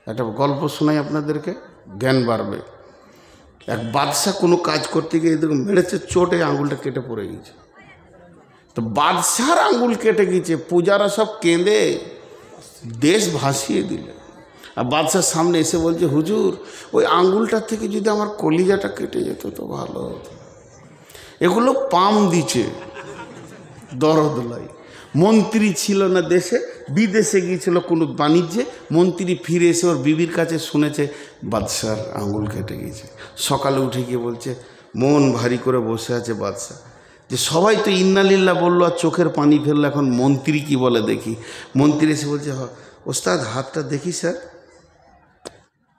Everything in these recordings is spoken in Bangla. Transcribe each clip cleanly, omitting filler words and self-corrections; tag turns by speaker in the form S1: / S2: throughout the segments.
S1: একটা গল্প শোনাই আপনাদেরকে, জ্ঞান বাড়বে। এক বাদশা কোনো কাজ করতে গিয়ে এদিকে মেরেছে, চোটে আঙুলটা কেটে পড়ে গেছে। তো বাদশার আঙুল কেটে গেছে, পূজারা সব কেঁদে দেশ ভাসিয়ে দিলে। আর বাদশার সামনে এসে বলছে, হুজুর ওই আঙুলটার থেকে যদি আমার কলিজাটা কেটে যেত তো ভালো হতো। এগুলো পাম দিচ্ছে, দরদ লাই। মন্ত্রী ছিল না দেশে, বিদেশে গিয়েছিল কোনো বাণিজ্যে। মন্ত্রী ফিরে এসে ওর বিবির কাছে শুনেছে বাদশার আঙুল কেটে গেছে। সকালে উঠে গিয়ে বলছে, মন ভারী করে বসে আছে বাদশা, যে সবাই তো ইন্নালিল্লাহ বললো আর চোখের পানি ফেললো, এখন মন্ত্রী কি বলে দেখি। মন্ত্রী এসে বলছে, ওস্তাদ হাতটা দেখি স্যার।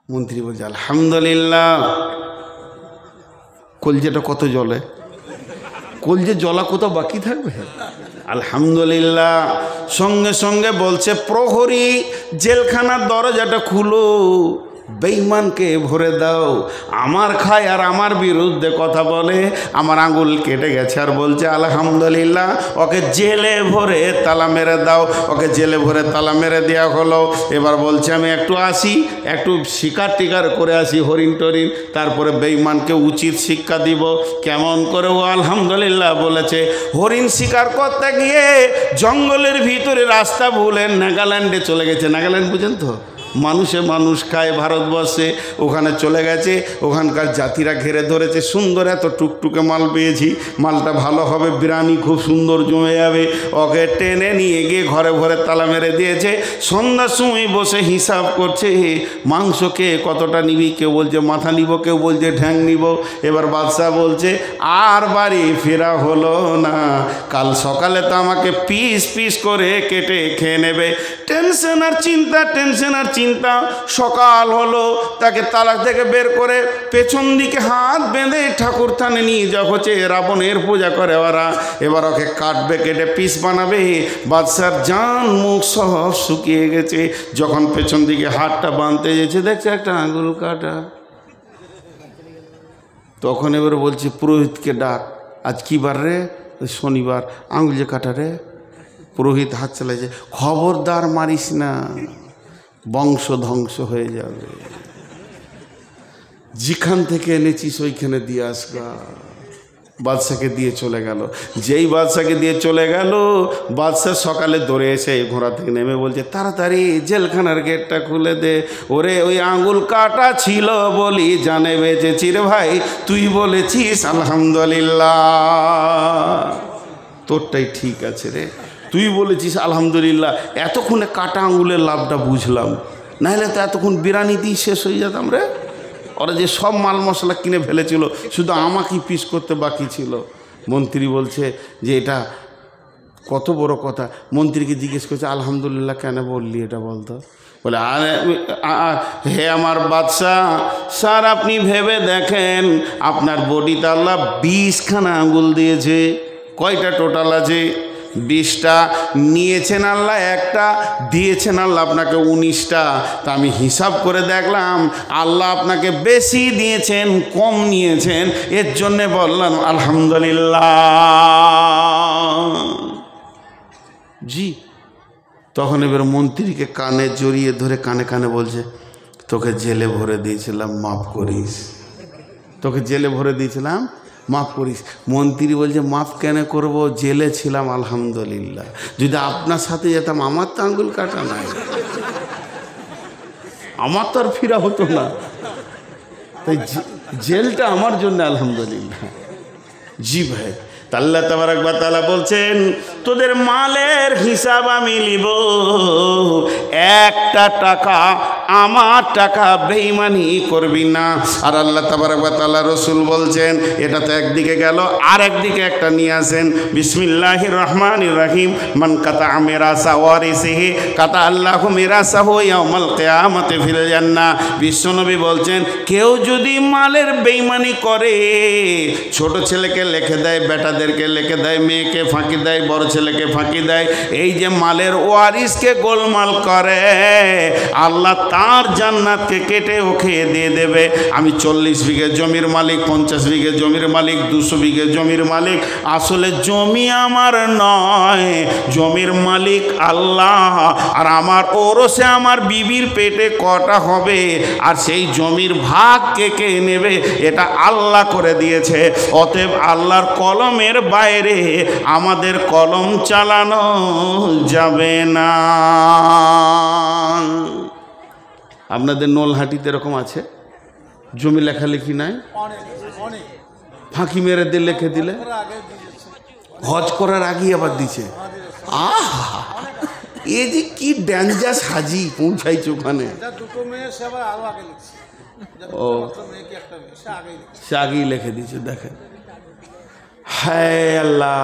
S1: মন্ত্রী বলছে, আলহামদুলিল্লাহ। কলজেটা কত জলে, কলজে জলা কোথাও বাকি থাকবে? আলহামদুলিল্লাহ। সঙ্গে সঙ্গে বলছে, প্রহরী জেলখানার দরজাটা খুলো, বেঈমানকে ভরে দাও। আমার খায় আর আমার বিরুদ্ধে কথা বলে, আমার আঙুল কেটে গেছে আর বলছে আলহামদুলিল্লাহ। ওকে জেলে ভরে তালা মেরে দাও। ওকে জেলে ভরে তালা মেরে দেওয়া হলো। এবার বলছে আমি একটু আসি, একটু শিকার টিকার করে আসি, হরিণ টরিণ, তারপরে বেঈমানকে উচিত শিক্ষা দিব। কেমন করে ও আলহামদুলিল্লাহ বলেছে। হরিণ শিকার করতে গিয়ে জঙ্গলের ভিতরে রাস্তা ভুলে নাগাল্যান্ডে চলে গেছে। নাগাল্যান্ড বুঝেন তো, মানুষে মানুষ খায় ভারতবর্ষে। ওখানে চলে গেছে, ওখানকার জাতিরা ঘিরে ধরেছে। সুন্দর এত টুকটুকে মাল পেয়েছি, মালটা ভালো হবে, বিরিয়ানি খুব সুন্দর জমে যাবে। ওকে টেনে নিয়ে গিয়ে ঘরে ঘরে তালা মেরে দিয়েছে। সন্ধ্যার সময় বসে হিসাব করছে, মাংস কে কতটা নিবি। কেউ বলছে মাথা নিব, কেউ বলছে ঠ্যাং নিব। এবার বাদশাহ বলছে আর বাড়ি ফেরা হলো না, কাল সকালে তো আমাকে পিস পিস করে কেটে খেয়ে নেবে। টেনশন আর চিন্তা, টেনশন আর চিন্তা। সকাল হলো, তাকে তালা থেকে বের করে পেছন দিকে হাত বেঁধে ঠাকুর থানে নিয়ে যাওয়া হচ্ছে। রাবণের পূজা করে ওরা। এবার ওকে কাটবে, কেটে পিস বানাবে। বাদশার জান মুখ সব শুকিয়ে গেছে। যখন পেছন দিকে হাতটা বাঁধতে গেছে, দেখছে একটা আঙুল কাটা। তখন এবার বলছে পুরোহিতকে ডাক। আজ কি বার রে? শনিবার। আঙুল যে কাটা রে। পুরোহিত হাত চালাইছে, খবরদার মারিস না, বংশ ধ্বংস হয়ে যাবে। যেখান থেকে এনেছিস ওইখানে দিয়ে আসবা। বাদশাকে দিয়ে চলে গেল। যেই বাদশাকে দিয়ে চলে গেল, বাদশা সকালে দৌড়ে এসে ঘোড়া থেকে নেমে বলছে, তাড়াতাড়ি জেলখানার গেটটা খুলে দে। ওরে ওই আঙুল কাটা ছিল বলি জানে বেঁচেছি রে ভাই, তুই বলেছিস আলহামদুলিল্লাহ। তোরটাই ঠিক আছে রে, তুই বলেছিস আলহামদুলিল্লাহ। এতক্ষণে কাটা আঙুলের লাভটা বুঝলাম, নাহলে তো এতক্ষণ বিরিয়ানিতেই শেষ হয়ে যেতাম রে। ওরা যে সব মাল মশলা কিনে ফেলেছিল, শুধু আমাকেই পিস করতে বাকি ছিল। মন্ত্রী বলছে যে এটা কত বড় কথা। মন্ত্রীকে জিজ্ঞেস করছে আলহামদুলিল্লাহ কেন বললি এটা বলতো। বলে হে আমার বাদশাহ, স্যার আপনি ভেবে দেখেন, আপনার বডিতে আল্লাহ 20খানা আঙুল দিয়েছে। কয়টা টোটাল আছে? 20টা। নিয়েছেন আল্লাহ একটা, দিয়েছেন আল্লাহ আপনাকে 19টা। তা আমি হিসাব করে দেখলাম আল্লাহ আপনাকে বেশি দিয়েছেন কম নিয়েছেন, এর জন্যে বললাম আলহামদুলিল্লাহ। জি। তখন এবার মন্ত্রীকে কানে জড়িয়ে ধরে কানে কানে বলছে, তোকে জেলে ভরে দিয়েছিলাম, মাফ করিস। তোকে জেলে ভরে দিয়েছিলাম, মাফ করিস। মন্ত্রী বলছে মাফ কেন করব, জেলে ছিলাম আলহামদুলিল্লাহ। যদি আপনার সাথে যেতাম আমার তো আঙ্গুল কাটা নাই, আমার তো আর ফিরা হতো না। তাই জেলটা আমার জন্য আলহামদুলিল্লাহ। জি ভাই। আল্লাহ তাবারক ওয়া তাআলা বলছেন, তোদের মালের হিসাব আমি নিব, একটা টাকা আমার টাকা বেঈমানি করবি না। আর আল্লাহ তাবারক ওয়া তাআলা রাসূল বলছেন, এটা তো একদিকে গেল, আর একদিকে একটা নিয়ে আসেন। বিসমিল্লাহির রহমানির রহিম, মান কাতা মিরাসা ওয়ারিসিহি কাতা আল্লাহু মিরাসাহু ইয়াউমাল কিয়ামাতি ফিল জান্নাহ। বিশ্বনবী বলছেন, কেউ যদি মালের বেঈমানি করে, ছোট ছেলেকে লিখে দেয়, বেটাদেরকে লিখে দেয়, মেয়েকে ফাঁকি দেয়, বড় ছেলেকে ফাঁকি দেয়, এই যে মালের ওয়ারিসকে গোলমাল করে, আল্লাহ তার জান্নাতকে কেটে ও খেয়ে দিয়ে দেবে। আমি 40 বিঘে জমির মালিক, 50 বিঘে জমির মালিক, 200 বিঘে জমির মালিক, আসলে জমি আমার নয়, জমির মালিক আল্লাহ। আর আমার ওরসে আমার বিবির পেটে কটা হবে আর সেই জমির ভাগ কে নেবে এটা আল্লাহ করে দিয়েছে। অতএব আল্লাহর কলমের বাইরে আমাদের কলম চালানো যাবে না। আপনাদের নলহাটিতে এরকম আছে জমি লেখালেখি নাই, ফাঁকি মেরে দিয়ে লিখে দিলে, হজ করার আগেই আবার দিছে। আহা, এ যে কি ডেঞ্জার সাজি পৌঁছাইছে ওখানে। ও সে আগেই লিখে দিয়েছে। দেখেন, হায় আল্লাহ,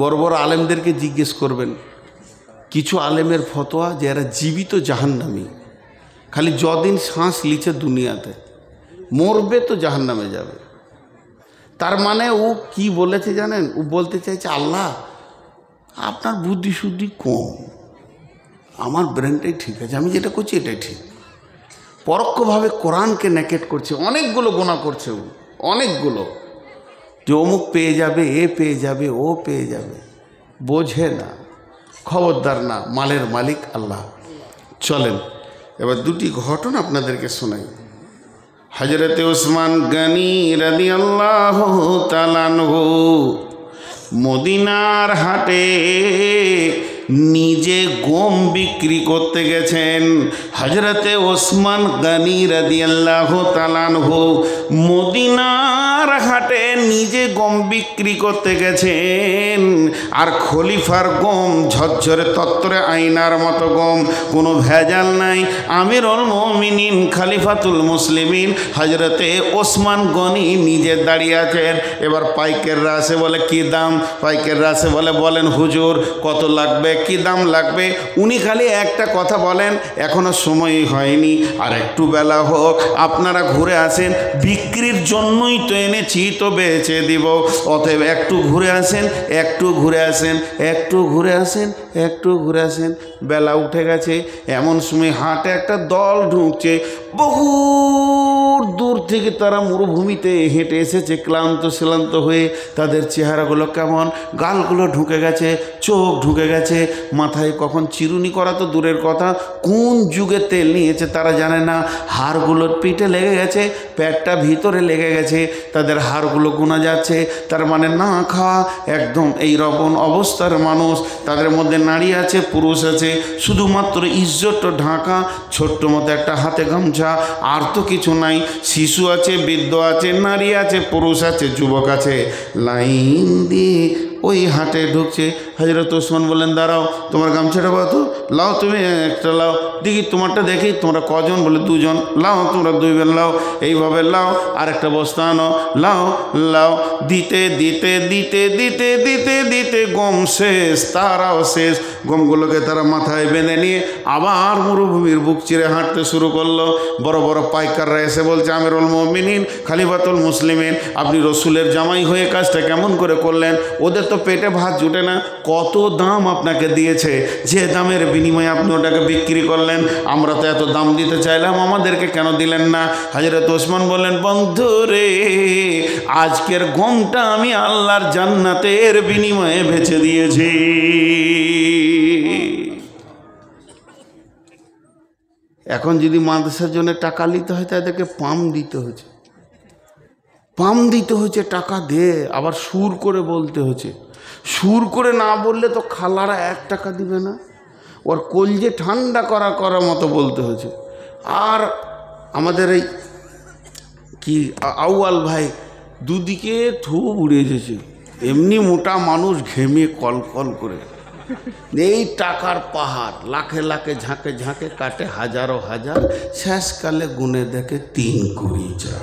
S1: বড় বড় আলেমদেরকে জিজ্ঞেস করবেন, কিছু আলেমের ফতোয়া যে এরা জীবিত জাহান্নামী, খালি যদিন শ্বাস লিছে দুনিয়াতে, মরবে তো জাহান্নামে যাবে। তার মানে ও কি বলেছে জানেন? ও বলতে চাইছে আল্লাহ আপনার বুদ্ধি শুদ্ধি কম, আমার ব্রেনটাই ঠিক আছে, আমি যেটা করছি এটাই ঠিক। পরোক্ষভাবে কোরআনকে নেকেট করছে, অনেকগুলো গোনা করছে ও, অনেকগুলো, যে অমুক পেয়ে যাবে, এ পেয়ে যাবে, ও পেয়ে যাবে, বোঝে না। খবরদার না, মালের মালিক আল্লাহ। চলেন এবার দুটি ঘটনা আপনাদেরকে শোনাই। হযরতে ওসমান গনি রাদিয়াল্লাহু তাআলা আনহু মদিনার হাটে নিজে গম বিক্রি করতে গেছেন। হযরতে ওসমান গনি রাদিয়াল্লাহু তাআলা আনহু মদিনার হাটে নিজে গম বিক্রি করতে গেছেন। আর খলিফার গম ঝরঝরে তত্তরে আয়নার মতো গম, কোনো ভেজাল নাই। আমিরুল মুমিনিন খলিফাতুল মুসলিমিন হযরতে ওসমান গনি নিজে দাঁড়িয়ে আছেন। এবার পাইকাররা আসে, বলে কি দাম? পাইকাররা আসে, বলেন হুজুর কত লাগবে, কি দাম লাগবে? উনি খালি একটা কথা বলেন, এখনো সময়ই হয়নি, আর একটু বেলা হোক, আপনারা ঘুরে আসেন, বিক্রির জন্যই তো এনেছি, তো বেচে দিব। অতএব একটু ঘুরে আসেন, একটু ঘুরে আসেন, একটু ঘুরে আসেন, একটু ঘুরে আসেন। বেলা উঠে গেছে, এমন সময় হাটে একটা দল ঢুকছে। বহু দূর থেকে তারা মরুভূমিতে হেঁটে এসেছে, ক্লান্ত শ্রান্ত হয়ে। তাদের চেহারাগুলো কেমন, গালগুলো ঢুকে গেছে, চোখ ঢুকে গেছে, মাথায় কখন চিরুনি করা তো দূরের কথা, কোন যুগে তেল নিয়েছে তারা জানে না। হাড়গুলোর পিঠে লেগে গেছে, পেটটা ভিতরে লেগে গেছে, তাদের হাড়গুলো গোনা যাচ্ছে। তার মানে না খাওয়া একদম এই রকম অবস্থার মানুষ। তাদের মধ্যে নারী আছে, পুরুষ আছে, শুধুমাত্র ইজ্জত ঢাকা, ছোট্ট মতো একটা হাতে গামছা, আর তো কিছু নাই। শিশু আছে, বৃদ্ধ আছে, নারী আছে, পুরুষ আছে, যুবক আছে, লাইন দিয়ে ওই হাটে ঢুকছে। হযরত ওসমান বললেন, দাঁড়াও, তোমার গামছাটা পাও তো, লাও, তুমি একটা লাও, দেখি তোমারটা দেখি, তোমরা কজন? বলে 2 জন। লাও, তোমরা 2 জন লাও, এইভাবে লাও, আর একটা বস্তা আনো, লাও লাও। দিতে দিতে দিতে দিতে দিতে দিতে গম শেষ, তারাও শেষ। গমগুলোকে তারা মাথায় বেঁধে নিয়ে আবার মরুভূমির বুক চিরে হাঁটতে শুরু করলো। বড় বড় পাইকাররা এসে বলছে, আমিরুল মুমিনিন খলিফাতুল মুসলিমিন, আপনি রসুলের জামাই হয়ে কাজটা কেমন করে করলেন? ওদের তো পেটে ভাত জুটে না, কত দাম আপনাকে দিয়েছে, যে দামের বিনিময়ে আপনি ওটাকে বিক্রি করলেন, আমরা তো এত দাম দিতে চাইলাম, আমাদেরকে কেন দিলেন না? হযরত ওসমান বললেন, বন্ধু রে, আজকের গমটা আমি আল্লাহর জান্নাতের বিনিময়ে বেচে দিয়েছি। এখন যদি মাদ্রাসার জন্য টাকা নিতে হয়, তাদেরকে পাম দিতে হচ্ছে, পাম দিতে হচ্ছে, টাকা দে, আবার সুর করে বলতে হচ্ছে। সুর করে না বললে তো খালারা 1 টাকা দিবে না, ওর কলজে ঠান্ডা করার মতো বলতে হচ্ছে। আর আমাদের এই কি আউয়াল ভাই দুদিকে থু উড়ে গেছে, এমনি মোটা মানুষ, ঘেমে কল করে। এই টাকার পাহাড়, লাখে লাখে ঝাঁকে ঝাঁকে কাটে, হাজারো হাজার, শেষকালে গুনে দেখে 3 কুড়ি চা,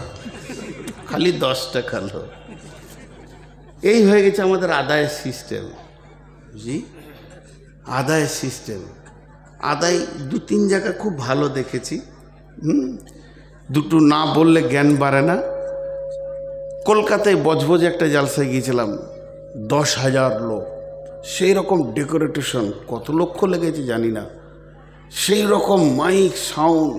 S1: খালি 10 টাকা লোক। এই হয়ে গেছে আমাদের আদায়ের সিস্টেম। জি, আদায়ের সিস্টেম। আদায় 2-3 জায়গায় খুব ভালো দেখেছি। দুটো না বললে জ্ঞান বাড়ে না। কলকাতায় বজবজে একটা জালসায় গিয়েছিলাম, 10,000 লোক, সেই রকম ডেকোরেটেশন, কত লক্ষ লেগেছে জানি না। সেই রকম মাইক সাউন্ড,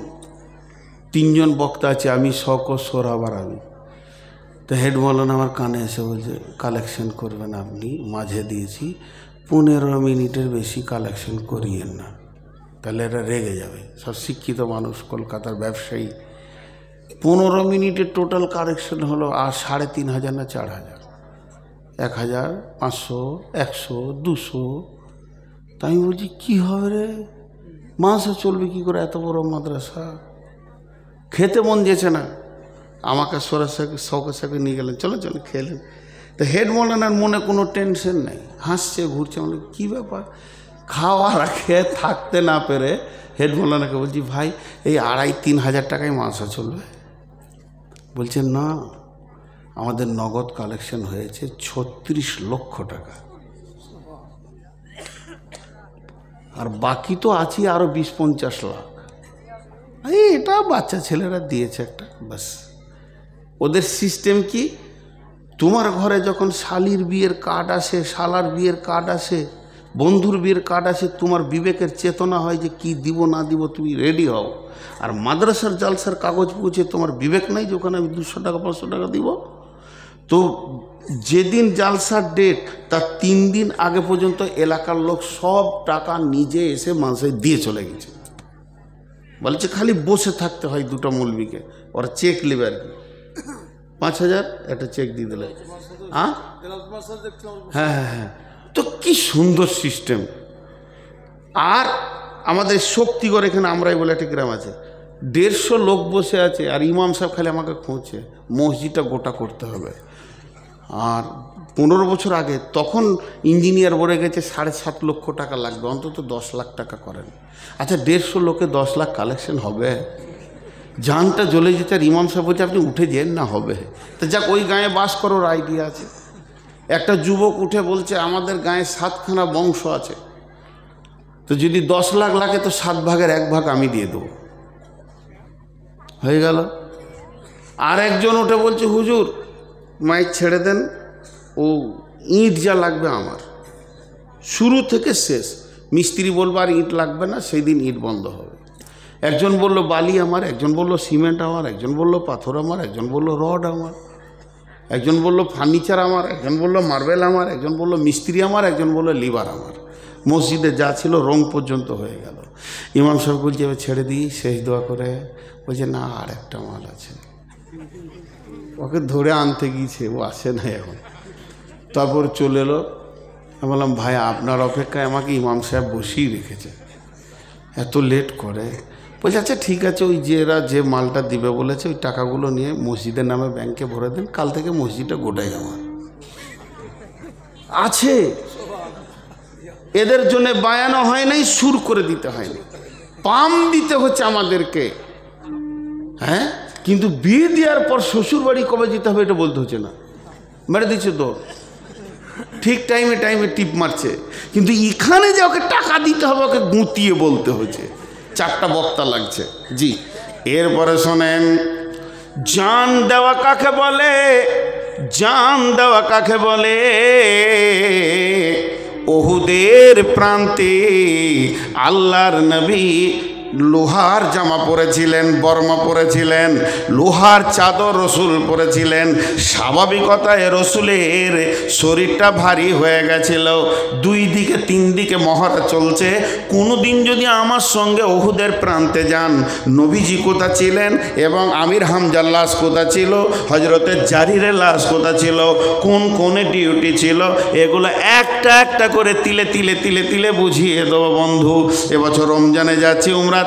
S1: 3 জন বক্তা আছে, আমি শওকত সোহরাওয়ার আমি। তো হেড মৌলানা আমার কানে এসে বলছে কালেকশন করবেন আপনি, মাঝে দিয়েছি 15 মিনিটের বেশি কালেকশন করিয়েন না, তাহলে এটা রেগে যাবে। সব শিক্ষিত মানুষ, কলকাতার ব্যবসায়ী। 15 মিনিটের টোটাল কালেকশন হলো আর 3500 না 4000, 1000, 500, 100, 200। তাই আমি বলছি কী হবে রে, মাসে চলবে কী করে এত বড় মাদ্রাসা? খেতে মন দিয়েছে না, আমাকে শওকত সাহেবকে নিয়ে গেলেন, চলো চলো খেলেন। তো হেড মৌলানার মনে কোনো টেনশন নেই, হাসছে ঘুরছে। মানে কী ব্যাপার, খাওয়ার খেয়ে থাকতে না পেরে হেড মৌলানাকে বলছি ভাই এই 2500-3000 টাকায় মাসা চলবে? বলছে না, আমাদের নগদ কালেকশন হয়েছে 36 লক্ষ টাকা, আর বাকি তো আছে আরও 20-50 লাখ। এটা বাচ্চা ছেলেরা দিয়েছে একটা, বাস। ওদের সিস্টেম কি, তোমার ঘরে যখন শালির বিয়ের কার্ড আসে, শালার বিয়ের কার্ড আসে, বন্ধুর বিয়ের কার্ড আসে, তোমার বিবেকের চেতনা হয় যে কি দিব না দিব, তুমি রেডি হও। আর মাদ্রাসার জালসার কাগজ পৌঁছে তোমার বিবেক নাই যে ওখানে আমি 200 টাকা 500 টাকা দিব। তো যেদিন জালসার ডেট তার 3 দিন আগে পর্যন্ত এলাকার লোক সব টাকা নিজে এসে মাসে দিয়ে চলে গেছে। বলছে খালি বসে থাকতে হয় 2টা মৌলবীকে, ওরা চেক নেবে আর কি, 5000 একটা চেক দিয়ে দিলে। হ্যাঁ হ্যাঁ হ্যাঁ হ্যাঁ, তো কি সুন্দর সিস্টেম। আর আমাদের শক্তিগড় এখানে আমরাই বলে একটা গ্রাম আছে, 150 লোক বসে আছে, আর ইমাম সাহেব খালি আমাকে খুঁজছে মসজিদটা গোটা করতে হবে। আর 15 বছর আগে তখন ইঞ্জিনিয়ার বলে গেছে 7.5 লক্ষ টাকা লাগবে, অন্তত 10 লাখ টাকা করেন। আচ্ছা 150 লোকে 10 লাখ কালেকশন হবে? জানটা জ্বলে যেতে। আর ইমাম সাহেব বলছে আপনি উঠে যেন না হবে। তো যাক, ওই গাঁয়ে বাস করার আইডিয়া আছে। একটা যুবক উঠে বলছে আমাদের গাঁয়ে 7খানা বংশ আছে, তো যদি 10 লাখ লাগে তো 7 ভাগের 1 ভাগ আমি দিয়ে দেবো, হয়ে গেল। আর একজন উঠে বলছে হুজুর মাইক ছেড়ে দেন, ও ইট যা লাগবে আমার, শুরু থেকে শেষ। মিস্ত্রি বলবো আর ইট লাগবে না, সেই দিন ইট বন্ধ হবে। একজন বলল বালি আমার, একজন বলল সিমেন্ট আমার, একজন বলল পাথর আমার, একজন বলল রড আমার, একজন বলল ফার্নিচার আমার, একজন বলল মার্বেল আমার, একজন বলল মিস্ত্রি আমার, একজন বলল লিভার আমার। মসজিদে যা ছিল রং পর্যন্ত হয়ে গেল। ইমাম সাহেব বলছে এবার ছেড়ে দিই, শেষ দোয়া করে। বলছে না, আর একটা মাল আছে। ওকে ধরে আনতে গিয়েছে, ও আসে না এখন। তারপর চলে এলো। আমি বললাম ভাই আপনার অপেক্ষায় আমাকে ইমাম সাহেব বসিয়ে রেখেছে, এত লেট করে। বলছে আচ্ছা ঠিক আছে, ওই যে মালটা দিবে বলেছে ওই টাকাগুলো নিয়ে মসজিদের নামে ব্যাংকে ভরে দেন, কাল থেকে মসজিদটা গোটাই আমার আছে। এদের জন্য বায়ানো হয় নাই, সুর করে দিতে হয়নি, পাম দিতে হচ্ছে আমাদেরকে। হ্যাঁ, কিন্তু বিয়ে দেওয়ার পর শ্বশুর বাড়ি কবে যেতে হবে এটা বলতে হচ্ছে না, মেরে দিচ্ছে তো ঠিক টাইমে টিপ মারছে। কিন্তু এখানে যে ওকে টাকা দিতে হবে, ওকে গুঁতিয়ে বলতে হচ্ছে। 4টা বক্তা লাগছে। জি, এরপরে শোনেন, জান দেওয়া কাকে বলে? জান দেওয়া কাকে বলে? ওহুদের প্রান্তে আল্লাহর নবী লোহার জামা পরেছিলেন, বর্মা পরেছিলেন, লোহার চাদর রসুল পরেছিলেন। স্বাভাবিকতায় রসুলের শরীরটা ভারী হয়ে গেছিল, 2 দিকে 3 দিকে মহড়া চলছে। কোনো দিন যদি আমার সঙ্গে ওহুদের প্রান্তে যান, নবীজি কোথা ছিলেন এবং আমির হামজার লাশ কোথা ছিল, হজরতের জারিরের লাশ কোথা ছিল, কোন কোনে ডিউটি ছিল, এগুলো একটা একটা করে তিলে তিলে তিলে তিলে বুঝিয়ে দেবো বন্ধু। এবছর রমজানে যাচ্ছি উমরাতে,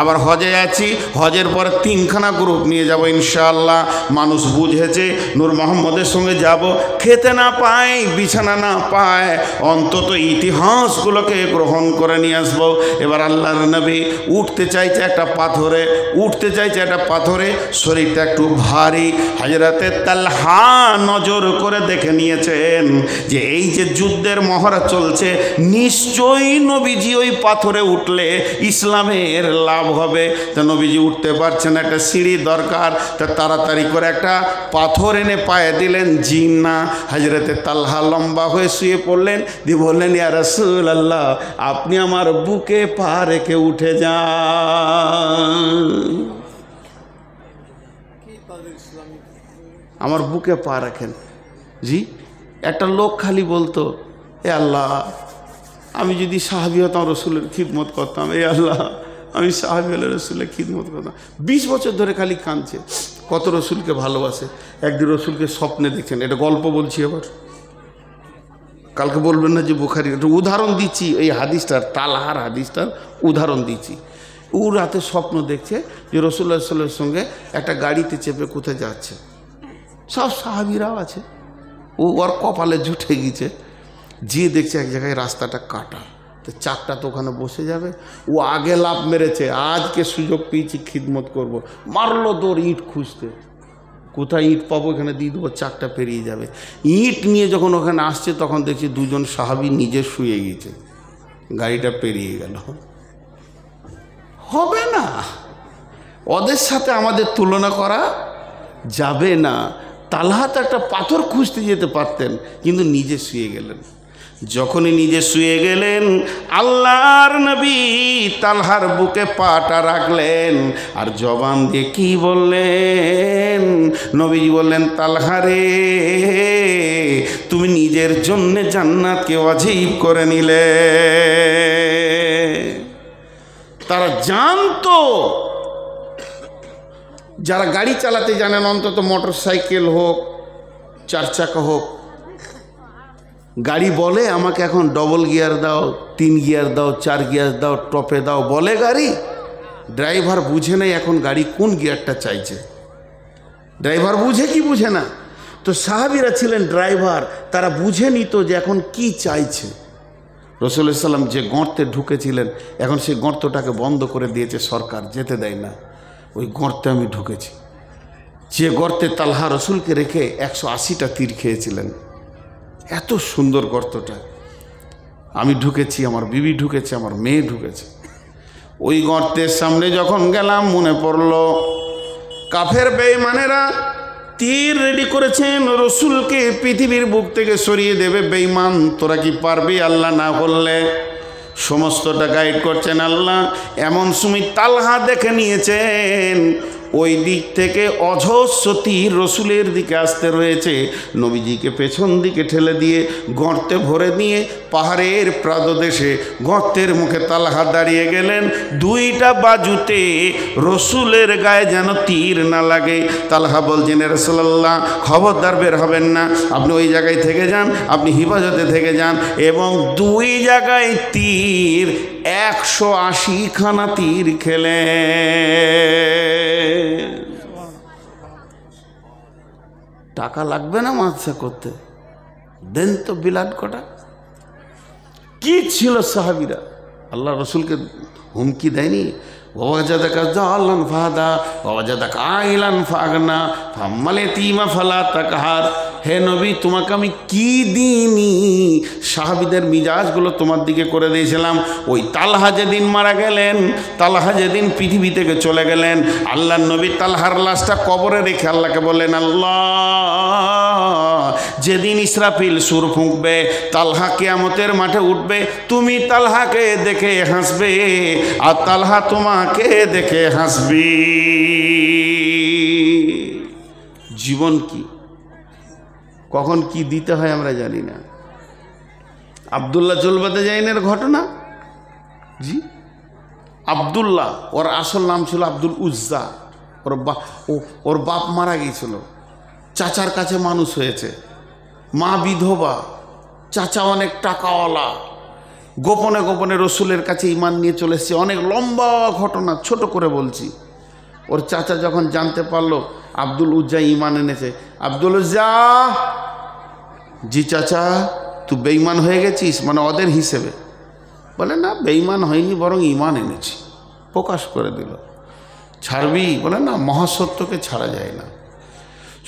S1: আবার হজে যাচ্ছি, হজের পরে 3খানা গ্রুপ নিয়ে যাব ইনশাআল্লাহ। মানুষ বুঝেছে নূর মোহাম্মদের সঙ্গে যাব, খেতে না পায়, বিছানা না পায়, অন্তত ইতিহাসগুলোকে গ্রহণ করে নিয়ে আসবো। এবার আল্লাহর নবী উঠতে চাইছে একটা পাথরে, শরীরটা একটু ভারী। হযরতে তালহা নজর করে দেখে নিয়েছেন যে এই যে যুদ্ধের মহড়া চলছে, নিশ্চয়ই নবীজি ওই পাথরে উঠলে ইসলামের গুণের লাভ হবে। তো নবীজি উঠতে পারছেন, একটা সিঁড়ি দরকার, তা তাড়াতাড়ি করে একটা পাথর এনে পায়ে দিলেন, জিন না। হযরতে তালহা লম্বা হয়ে শুয়ে পড়লেন, দিয়ে বললেন, ইয়া রাসূলুল্লাহ, আপনি আমার বুকে পা রেখে উঠে যান, আমার বুকে পা রাখেন। জি, একটা লোক খালি বলতো, এ আল্লাহ, আমি যদি সাহাবী হতাম রসুলের খিদমত করতাম, এ আল্লাহ আমি সাহাবী হলে রসুলের খিদমত করতাম। 20 বছর ধরে খালি কাঁদছে, কত রসুলকে ভালোবাসে। একদিন রসুলকে স্বপ্নে দেখছেন, এটা গল্প বলছি, আবার কালকে বলবেন না যে বুখারী। একটা উদাহরণ দিচ্ছি, এই হাদিসটার, তালহার হাদিসটার উদাহরণ দিচ্ছি। ও রাতে স্বপ্ন দেখছে যে রাসূলুল্লাহ সাল্লাল্লাহু আলাইহি ওয়াসাল্লামের সঙ্গে একটা গাড়িতে চেপে কোথায় যাচ্ছে, সব সাহাবীরাও আছে। ও ওর কপালে জুটে গেছে, যে দেখছে এক জায়গায় রাস্তাটা কাটা, তো চাকটা তো ওখানে বসে যাবে। ও আগে লাফ মেরেছে, আজকে সুযোগ পেয়েছি, খিদমত করব। মারলো তোর ইট খুঁজতে, কোথায় ইট পাবো, এখানে দিয়ে দেবো, চাকটা পেরিয়ে যাবে। ইট নিয়ে যখন ওখানে আসছে, তখন দেখছি দুজন সাহাবী নিজে শুয়ে গেছে, গাড়িটা পেরিয়ে গেল। হবে না, ওদের সাথে আমাদের তুলনা করা যাবে না। তালহা তো একটা পাথর খুঁজতে যেতে পারতেন, কিন্তু নিজে শুয়ে গেলেন। যখনই নিজে শুয়ে গেলেন, আল্লাহর নবী তালহার বুকে পাটা রাখলেন, আর জবান দিয়ে কি বললেন? নবীজি বললেন, তালহা রে, তুমি নিজের জন্য জান্নাতকে ওয়াজিব করে নিলে। তারা জানতো, যারা গাড়ি চালাতে জানেন, অন্তত মোটর সাইকেল হোক, 4 চাকা হোক, গাড়ি বলে আমাকে এখন ডবল গিয়ার দাও, 3 গিয়ার দাও, 4 গিয়ার দাও, টপে দাও, বলে গাড়ি। ড্রাইভার বুঝে নেই এখন গাড়ি কোন গিয়ারটা চাইছে, ড্রাইভার বুঝে কি বুঝে না। তো সাহাবীরা ছিলেন ড্রাইভার, তারা বুঝে নিত যে এখন কি চাইছে। রাসূলুল্লাহ সাল্লাল্লাহু আলাইহি ওয়াসাল্লাম যে গর্তে ঢুকেছিলেন, এখন সেই গর্তটাকে বন্ধ করে দিয়েছে সরকার, যেতে দেয় না। ওই গর্তে আমি ঢুকেছি, যে গর্তে তালহা রসুলকে রেখে 180টা তীর খেয়েছিলেন। এত সুন্দর গর্তটা, আমি ঢুকেছি, আমার বিবি ঢুকেছে, আমার মেয়ে ঢুকেছে। ওই গর্তের সামনে যখন গেলাম, মনে পড়ল কাফের বেঈমানেরা তীর রেডি করেছেন, রসুলকে পৃথিবীর বুক থেকে সরিয়ে দেবে। বেঈমান, তোরা কি পারবি আল্লাহ না বললে? সমস্তটা গাইড করছেন আল্লাহ। এমন সময় তালহা দেখে নিয়েছেন ওই দিক থেকে অজস্র তীর রসুলের দিকে আসতে রয়েছে। নবীজিকে পেছন দিকে ঠেলে দিয়ে গর্তে ভরে দিয়ে পাহাড়ের প্রাদদেশে গর্তের মুখে তালহা দাঁড়িয়ে গেলেন। 2টা বাজুতে রসুলের গায়ে যেন তীর না লাগে। তালহা বলছেন, রাসূলুল্লাহ, খবরদার বের হবেন না, আপনি ওই জায়গায় থেকে যান, আপনি হিফাজতে থেকে যান। এবং 2 জায়গায় তীর, 180খানা তীর খেলে। টাকা লাগবে না মাদ্রাসা করতে, দেন তো বিলাট কটা। কি ছিল সাহাবীরা, আল্লাহ রসুলকে হুমকি দেয়নি? ওয়াজাদাকা যালান ফাহাদা ওয়াজাদাকা আইলান ফাগনা ফাম্মাল ইয়াতীমা ফালা তাকহার। হে নবী, তোমাকে আমি কি দিইনি? সাহাবীদের মিজাজগুলো তোমার দিকে করে দিয়েছিলাম। ওই তালহা যেদিন মারা গেলেন, তালহা যেদিন পৃথিবী থেকে চলে গেলেন, আল্লাহর নবী তালহার লাশটা কবরে রেখে আল্লাহকে বললেন, আল্লাহ, যেদিন ইসরাফিল সুর ফুঁকবে, তালহা কিয়ামতের মাঠে উঠবে, তুমি তালহাকে দেখে হাসবে, আর তালহা তোমাকে দেখে হাসবি। জীবন কি, কখন কি দিতে হয় আমরা জানি না। আব্দুল্লাহ জুলবাদে জাইনের ঘটনা, জি, আব্দুল্লাহ, ওর আসল নাম ছিল আব্দুল উজ্জা। ওর বাপ মারা গিয়েছিল, চাচার কাছে মানুষ হয়েছে, মা বিধবা, চাচা অনেক টাকাওয়ালা। গোপনে গোপনে রসুলের কাছে ঈমান নিয়ে চলে এসেছে। অনেক লম্বা ঘটনা, ছোট করে বলছি। ওর চাচা যখন জানতে পারলো আব্দুল উজ্জা ঈমান এনেছে, আব্দুল উজ্জা, জি চাচা, তুই বেঈমান হয়ে গেছিস, মানে ওদের হিসেবে। বলে না, বেঈমান হয়নি, বরং ঈমান এনেছি। প্রকাশ করে দিল। ছাড়বি? বলে না, মহাসত্যকে ছাড়া যায় না।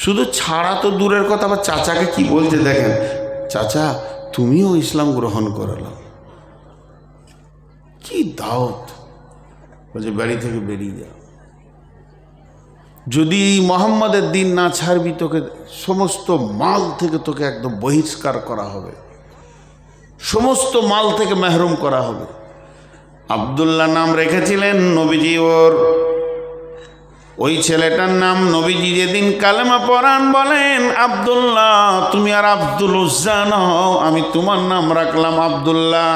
S1: শুধু ছাড়া তো দূরের কথা, আবার চাচাকে কি বলছে দেখেন, চাচা তুমিও ইসলাম গ্রহণ করলো। কি দাওয়াত! বলছে বাড়ি থেকে বেরিয়ে যাও, যদি মোহাম্মদের দিন না ছাড়বি তোকে সমস্ত মাল থেকে তোকে একদম বহিষ্কার করা হবে, সমস্ত মাল থেকে মেহরুম করা হবে। আব্দুল্লাহ নাম রেখেছিলেন নবীজি, ওই ছেলেটার নাম নবীজি যেদিন কালেমা পড়ান বলেন, আব্দুল্লাহ তুমি আর আব্দুল উজ্জা নও, আমি তোমার নাম রাখলাম আব্দুল্লাহ।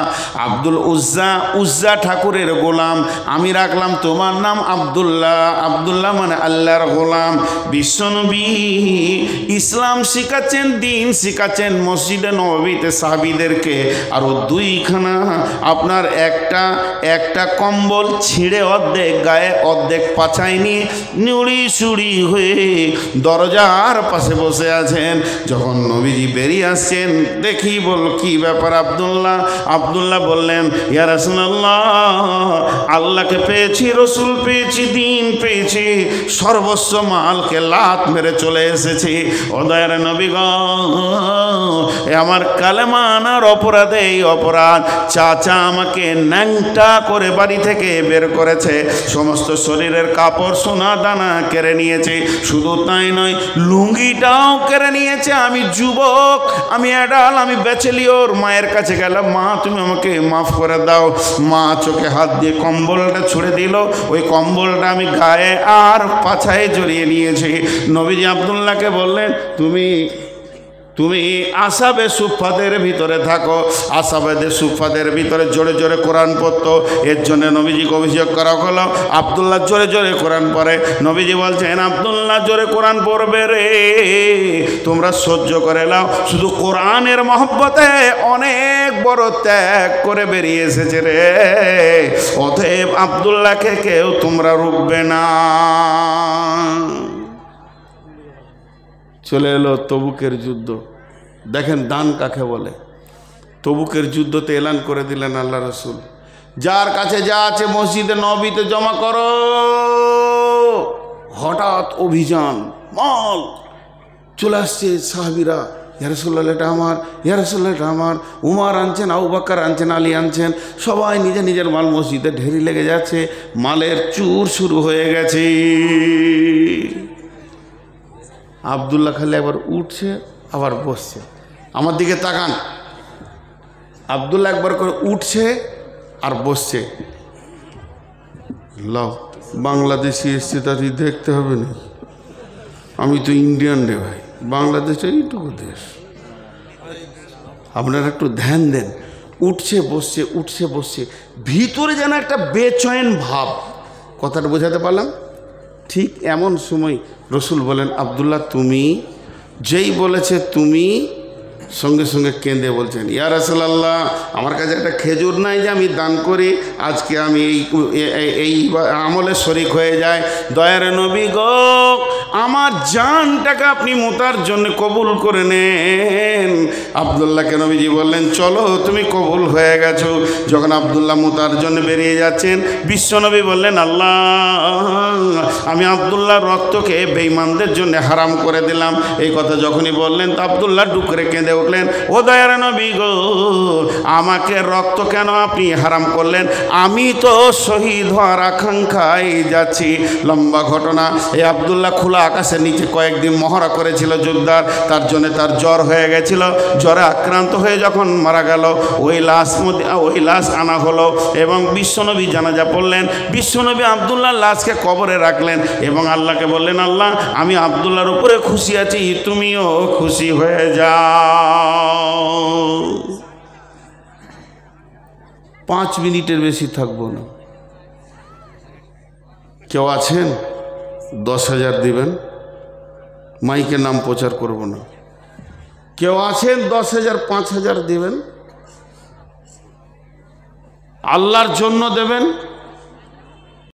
S1: আব্দুল উজ্জা, উজ্জা ঠাকুরের গোলাম, আমি রাখলাম তোমার নাম আব্দুল্লাহ। আব্দুল্লাহ মানে আল্লাহর গোলাম। বিশ্বনবী ইসলাম শিখাচ্ছেন, দিন শিখাচ্ছেন মসজিদে নববীতে সাহাবীদেরকে। আর ও দুইখানা আপনার একটা কম্বল ছিঁড়ে অর্ধেক গায়ে অর্ধেক পাছায় নিয়ে নুড়ি সুড়ি হয়ে দরজার পাশে বসে আছেন। যখন নবীজি বেরিয়ে আসছেন, দেখি বল কি ব্যাপার আব্দুল্লাহ? আব্দুল্লাহ বললেন, ইয়া রাসূলুল্লাহ, আল্লাহকে পেয়েছি, রসুল পেয়েছি, দিন পেয়েছি, সর্বস্ব মালকে লাত মেরে চলে এসেছি। ও দয়ার নবী গো, আমার কালেমা আনার অপরাধে এই অপরাধ, চাচা আমাকে ন্যাংটা করে বাড়ি থেকে বের করেছে, সমস্ত শরীরের কাপড় সোনা দানা কেড়ে নিয়েছে, শুধু তাই নয় লুঙ্গিটাও কেড়ে নিয়েছে। আমি যুবক, আমি অ্যাডাল, আমি ব্যাচেলিয়র। মায়ের কাছে গেলাম, মা তুমি আমাকে মাফ করে দাও। মা চোখে হাত দিয়ে কম্বলটা ছুঁড়ে দিল, ওই কম্বলটা আমি গায়ে আর পাছায় জড়িয়ে নিয়েছি। নবীজি আব্দুল্লাহকে বললেন, তুমি আসাবে সুফাদের ভিতরে থাকো। আসাবেদের সুফাদের ভিতরে জোরে জোরে কোরআন পড়তো, এর জন্য নবীজিকে অভিযোগ করা হলো। আব্দুল্লাহ জোরে জোরে কোরআন পড়ে। নবীজি বলছেন, আব্দুল্লাহ জোরে কোরআন পড়বে রে, তোমরা সহ্য করে নাও। শুধু কোরআনের মহব্বতে অনেক বড় ত্যাগ করে বেরিয়ে এসেছে রে, অতএব আব্দুল্লাহকে কেউ তোমরা রুখবে না। চলে এলো তবুকের যুদ্ধ। দেখেন দান কাকে বলে। তবুকের যুদ্ধতে এলান করে দিলেন আল্লাহ রসুল, যার কাছে যা আছে মসজিদে নববীতে জমা করো। হঠাৎ অভিযান, মাল চলে আসছে। সাহাবীরা, ইয়া রাসূলুল্লাহ এটা আমার, ইয়া রাসূলুল্লাহ এটা আমার। উমর আনছেন, আবু বকর আনছেন, আলী আনছেন, সবাই নিজের নিজের মাল মসজিদে ঢেরি লেগে যাচ্ছে, মালের চুর শুরু হয়ে গেছে। আব্দুল্লাহ খালি একবার উঠছে আবার বসছে। আমার দিকে তাকান, আব্দুল্লাহ একবার করে উঠছে আর বসছে। লাও, বাংলাদেশি এসছে, তার দেখতে হবে না, আমি তো ইন্ডিয়ান রে ভাই, বাংলাদেশে এইটুকু দেশ, আপনারা একটু ধ্যান দেন। উঠছে বসছে, উঠছে বসছে, ভিতরে যেন একটা বেচৈন ভাব। কথাটা বোঝাতে পারলাম? ঠিক এমন সময় রসুল বলেন, আব্দুল্লাহ তুমি, যেই বলেছে তুমি, সঙ্গে সঙ্গে কেঁদে বলছেন, ইয়া রাসূলুল্লাহ আমার কাছে একটা খেজুর নাই যে আমি দান করি, আজকে আমি এই আমলে শরীক হয়ে যায়। দয়ার নবী গো, আমার জানটাকে আপনি মোতার জন্য কবুল করে নেন। আব্দুল্লাহকে নবীজি বললেন, চলো তুমি কবুল হয়ে গেছো। যখন আব্দুল্লাহ মোতার জন্য বেরিয়ে যাচ্ছেন, বিশ্বনবী বললেন, আল্লাহ আমি আব্দুল্লাহর রক্তকে বেঈমানদের জন্য হারাম করে দিলাম। এই কথা যখনই বললেন, তো আব্দুল্লাহ ডুকরে কেঁদে উঠলেন, ও দয়ার নবী গো, আমাকে রক্ত কেন আপনি হারাম করলেন? আমি তো শহীদ হওয়ার আকাঙ্ক্ষায় যাচ্ছি। লম্বা ঘটনা। এই আব্দুল্লাহ খোলা আকাশের নিচে কয়েকদিন মহড়া করেছিল যোদ্ধার, তার জন্য তার জ্বর হয়ে গেছিল। জ্বরে আক্রান্ত হয়ে যখন মারা গেল, ওই লাশ আনা হলো এবং বিশ্বনবী জানাজা পড়লেন। বিশ্বনবী আব্দুল্লাহর লাশকে কবরে রাখলেন এবং আল্লাহকে বললেন, আল্লাহ আমি আব্দুল্লাহর উপরে খুশি আছি, তুমিও খুশি হয়ে যাও। 5 মিনিটের বেশি থাকবো না। কেউ আছেন 10,000 দিবেন? মাইকে নাম প্রচার করব না। কেউ আছেন 10,000 5,000 দিবেন? আল্লাহর জন্য দেবেন।